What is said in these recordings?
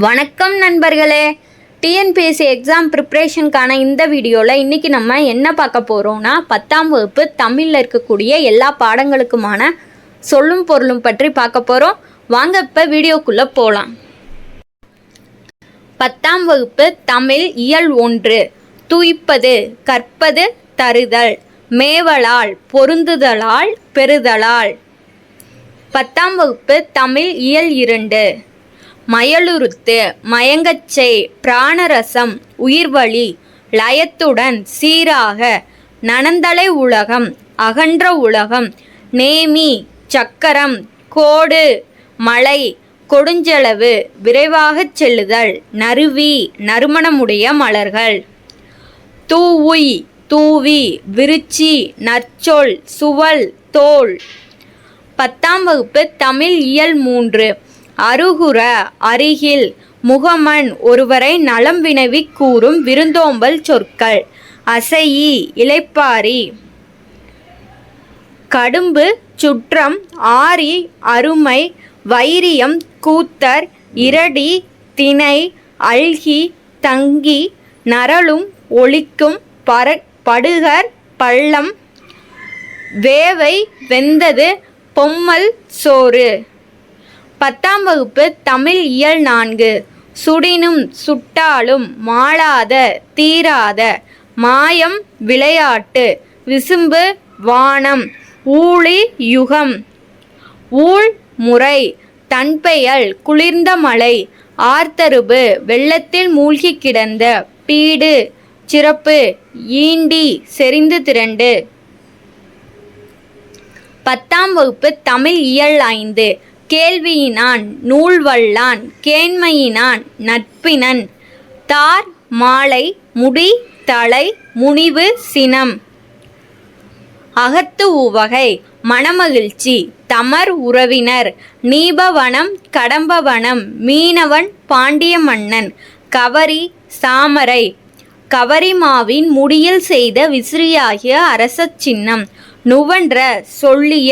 வணக்கம் நண்பர்களே, TNPSC exam ப்ரிப்ரேஷனுக்கான இந்த வீடியோவில் இன்றைக்கி நம்ம என்ன பார்க்க போகிறோம்னா 10ஆம் வகுப்பு தமிழில் இருக்கக்கூடிய எல்லா பாடங்களுக்குமான சொல்லும் பொருளும் பற்றி பார்க்க போகிறோம். வாங்க இப்போ வீடியோக்குள்ளே போகலாம். 10ஆம் வகுப்பு தமிழ் இயல் 1 துய்ப்பது, கற்பது, தருதல், மேவலால், பொருந்துதலால், பெறுதலால். 10ஆம் வகுப்பு தமிழ் இயல் 2 மயலுறுத்து, மயங்கச்செய், பிராணரசம், உயிர்வழி, லயத்துடன், சீராக, நனந்தலை உலகம், அகன்ற உலகம், நேமி, சக்கரம், கோடு, மலை, கொடுஞ்செலவு, விரைவாகச் செல்லுதல், நறுவி, நறுமணமுடைய மலர்கள், தூவுய், தூவி, விருச்சி, நற்சொல், சுவல், தோல். 10ஆம் வகுப்பு தமிழ் இயல் 3 அருகுற, அருகில், முகமன், ஒருவரை நலம் வினவி கூறும் விருந்தோம்பல் சொற்கள், அசையி, இளைப்பாரி, கடும்பு, சுற்றம், ஆரி, அருமை, வைரியம், கூத்தர், இரடி, திணை, அல்கி, தங்கி, நரலும், ஒளிக்கும், படுகர், பள்ளம், வேவை, வெந்தது, பொம்மல், சோறு. 10ஆம் வகுப்பு தமிழ் இயல் 4 சுடினும், சுட்டாலும், மாளாத, தீராத, மாயம், விளையாட்டு, விசும்பு, வானம், ஊழி, யுகம், ஊழ், முறை, தன்பெயல், குளிர்ந்த மலை, ஆர்த்தருபு, வெள்ளத்தில் மூழ்கி கிடந்த, பீடு, சிறப்பு, ஈண்டி, செறிந்து திரண்டு. 10ஆம் வகுப்பு தமிழ் இயல் 5 கேள்வியினான், நூல்வல்லான், கேண்மையினான், நட்பினன், தார், மாலை, முடி, தலை, முனிவு, சினம். அகத்து உவகை மனமகிழ்ச்சி, தமர், உறவினர், நீபவனம், கடம்பவனம், மீனவன், பாண்டிய மன்னன், கவரி, சாமரை, கவரிமாவின் முடியில் செய்த விசிறியாகிய அரச சின்னம், நுவன்ற, சொல்லிய,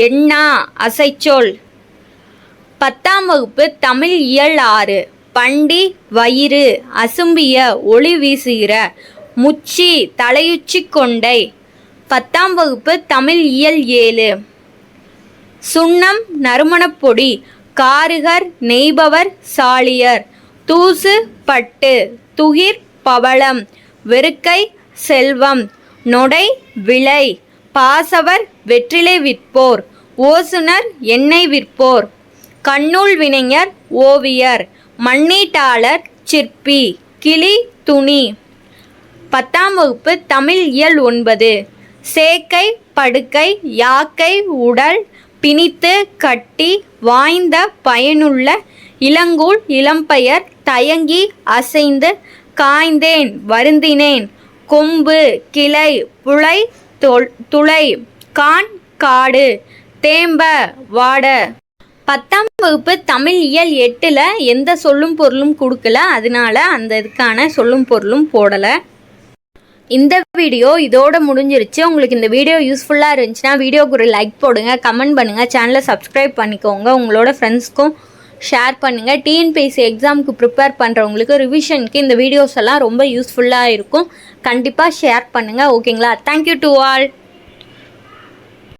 எண்ணா, அசைச்சொல். 10ஆம் வகுப்பு தமிழ் இயல் 6 பண்டி, வயிறு, அசும்பிய, ஒளி வீசுகிற, முச்சி, தலையுச்சி கொண்டை. 10ஆம் வகுப்பு தமிழ் இயல் 7 சுண்ணம், நறுமணப்பொடி, காருகர், நெய்பவர், சாலியர், தூசு, பட்டு, துகிர், பவளம், வெறுக்கை, செல்வம், நொடை, விளை, பாசவர், வெற்றிலை விற்போர், ஓசுனர், எண்ணெய் விற்போர், கண்ணூல் வினைஞர், ஓவியர், மண்ணீட்டாளர், சிற்பி, கிளி, துணி. 10ஆம் வகுப்பு தமிழ் இயல் 9 சேக்கை, படுக்கை, யாக்கை, உடல், பிணித்து, கட்டி, வாய்ந்த, பயனுள்ள, இளங்கூழ், இளம்பெயர், தயங்கி, அசைந்து, காய்ந்தேன், வருந்தினேன், கொம்பு, கிளை, புழை, துளை, கான், காடு, தேம்ப, வாட. 10ஆம் வகுப்பு தமிழ் இயல் 8 எந்த சொல்லும் பொருளும் கொடுக்கல, அதனால அந்த இதுக்கான சொல்லும் பொருளும் போடலை. இந்த வீடியோ இதோட முடிஞ்சிருச்சு. உங்களுக்கு இந்த வீடியோ யூஸ்ஃபுல்லாக இருந்துச்சுன்னா வீடியோக்கு ஒரு லைக் போடுங்க, கமெண்ட் பண்ணுங்கள், சேனலை சப்ஸ்கிரைப் பண்ணிக்கோங்க, உங்களோட ஃப்ரெண்ட்ஸ்க்கும் ஷேர் பண்ணுங்கள். டிஎன்பிஎஸ்சி எக்ஸாமுக்கு ப்ரிப்பேர் பண்ணுறவங்களுக்கு ரிவிஷனுக்கு இந்த வீடியோஸ் எல்லாம் ரொம்ப யூஸ்ஃபுல்லாக இருக்கும். கண்டிப்பாக ஷேர் பண்ணுங்கள். ஓகேங்களா? Thank you to all.